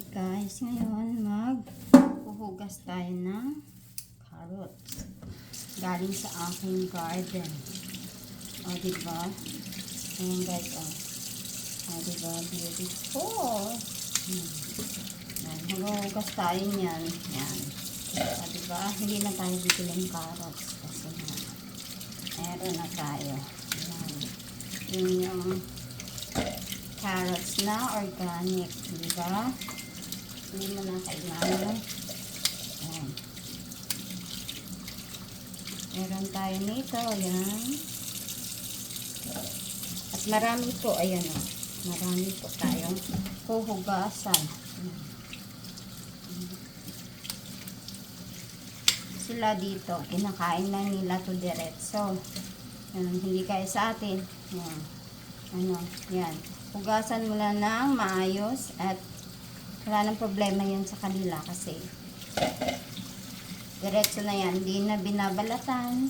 Hi guys, ngayon maghuhugas tayo ng carrots galing sa aking garden. O diba? Ayan guys, o diba? Beautiful. Maghuhugas tayo niyan. Yan. O diba? Hindi na tayo bibiling carrots kasi meron na tayo. Ayan. Yung carrots na organic, di ba? Hindi mo na kailangan. Ayan. Meron tayo nito, ayan. At marami po, ayan o. Marami po tayong huhugasan. Sila dito, kinakain na nila to diretso. Hindi kaya sa atin. Ayan. Yan. Hugasan mo lang ng maayos at wala nang problema yan sa kanila kasi diretso na yan. Hindi na binabalatan.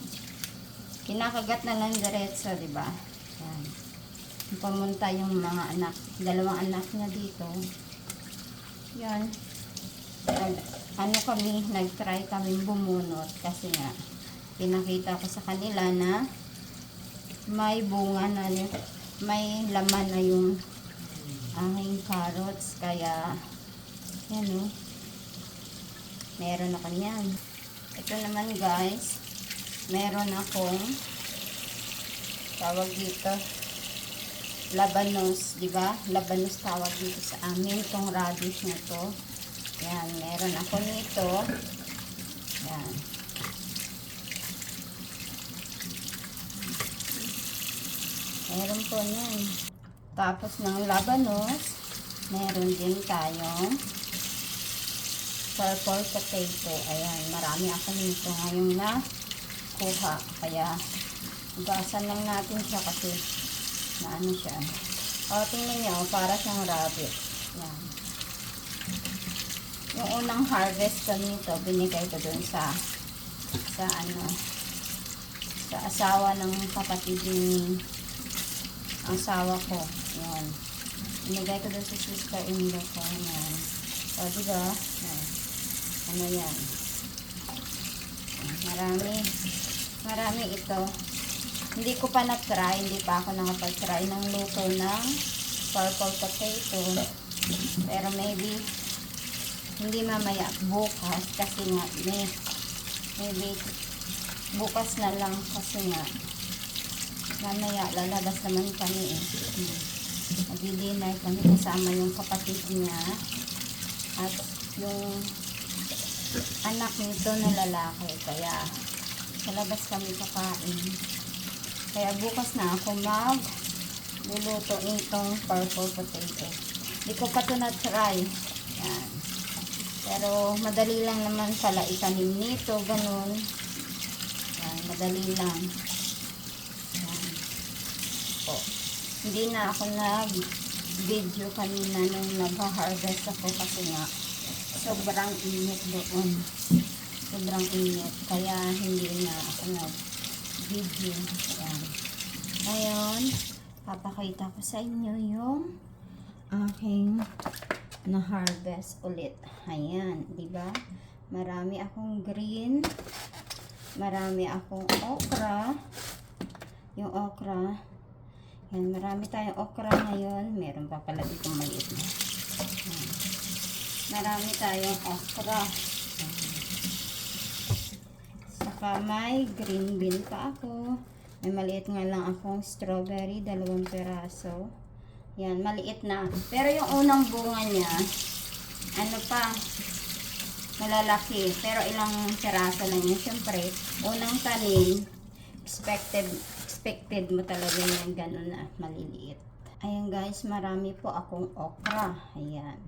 Kinakagat na lang diretso, diba? Yan. Pamunta yung mga anak. Dalawang anak niya dito. Yan. Nag-try kami bumunot kasi nga pinakita ko sa kanila na may bunga na may laman na yung aking carrots, kaya yan o, meron ako yan. Ito naman guys, meron akong tawag dito labanos, diba? Labanos tawag dito sa amin, itong radish na to. Yan, meron ako nito. Yan. Meron po niyan. Tapos ng labanos, meron din tayong purple potato. Ayan, marami ako nito ngayong nakuha. Kaya, ugasan lang natin siya kasi naano siya. O, tingnan niyo, para siyang rabbit. Yan. Yung unang harvest ko nito, binigay ko dun sa asawa ng kapatid ni ang asawa ko. Yan. Binigay ko doon sa sister-in-law ko. Yan. O, diba? Yan. Ano yan? Marami ito. Hindi ko pa na-try. Hindi pa ako nakapag-try ng luto ng purple potato. Pero maybe hindi mamaya bukas kasi nga maybe bukas na lang kasi nga mamaya lalabas naman kami mag-dinner kami kasama yung kapatid niya at yung anak nito na lalaki, kaya sa labas kami kakain. Kaya bukas na ako magluluto nitong purple potato. Hindi ko pa ito na-try. Yan. Pero madali lang naman pala itanim nito, ganun. Yan, madali lang. Hindi na ako nag-video kanina nung nag-harvest ako kasi nga sobrang init doon. Sobrang init. Kaya hindi na ako nag-video. Ayan. Ngayon, papakita ko sa inyo yung aking na-harvest ulit. Ayan, diba? Marami akong green. Marami akong okra. Yung okra. Yan, marami tayong okra ngayon. Meron pa pala dito maliit na. Marami tayong okra. Saka may green bean pa ako. May maliit nga lang akong strawberry, 2 peraso. Yan, maliit na. Pero yung unang bunga niya, ano pa, malalaki. Pero ilang peraso lang yun. Siyempre, unang tanim, expected mo talaga yung gano'n na maliliit. Ayan guys, marami po akong okra. Ayan.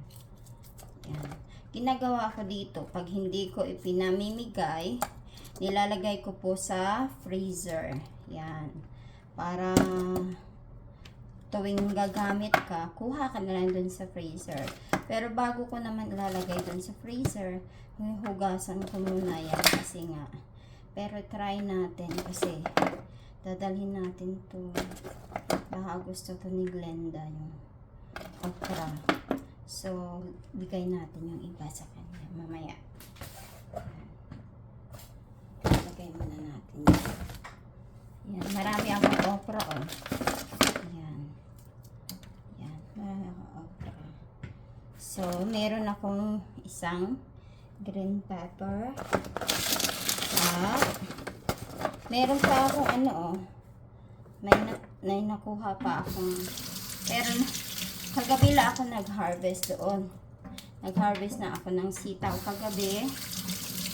Ayan. Ginagawa ko dito, pag hindi ko ipinamimigay, nilalagay ko po sa freezer. Ayan. Para tuwing gagamit ka, kuha ka na lang dun sa freezer. Pero bago ko naman ilalagay dun sa freezer, hugasan ko muna yan kasi nga. Pero try natin kasi dadalhin natin to. Baka gusto to ni Glenda yung okra. So, bigay natin yung iba sa kanya mamaya. Lagay muna natin yan. Yan, marami akong okra, oh. Yan. Yan, marami akong okra. So, meron akong isang green pepper. At, meron pa akong ano, oh. May nakuha pa akong, pero kagabi lang ako nag-harvest doon. Nag-harvest na ako ng sitaw kagabi.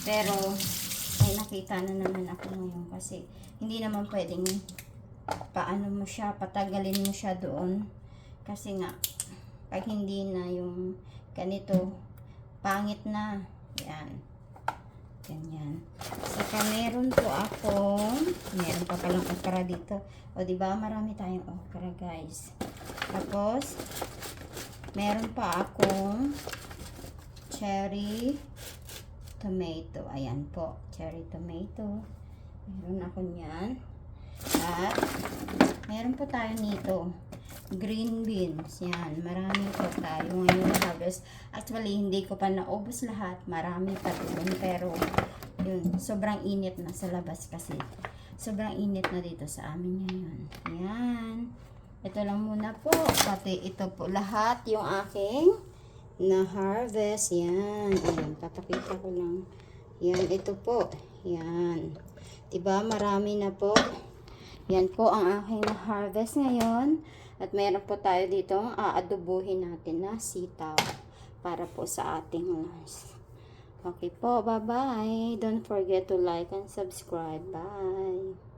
Pero, may nakita na naman ako ngayon kasi hindi naman pwedeng paano mo siya, patagalin mo siya doon. Kasi nga, pag hindi na yung ganito, pangit na. Yan. Ganyan. Saka meron po akong, meron pa palang okra dito. O diba, marami tayong okra guys. Tapos, meron pa akong cherry tomato. Ayan po, cherry tomato. Meron ako niyan. At, meron po tayo nito. Green beans. Yan, marami po tayo ngayon harvest. Actually, hindi ko pa naubos lahat. Marami pa doon. Pero, yun, sobrang init na sa labas kasi. Sobrang init na dito sa amin ngayon. Yan. Ito lang muna po. Pati ito po lahat yung aking na-harvest. Yan. Ayan, papakita ko lang. Yan, ito po. Yan. Diba, marami na po. Yan po ang aking na-harvest ngayon. At meron po tayo dito aadobuhin natin na sitaw para po sa ating lunch. Okay po, bye-bye. Don't forget to like and subscribe. Bye.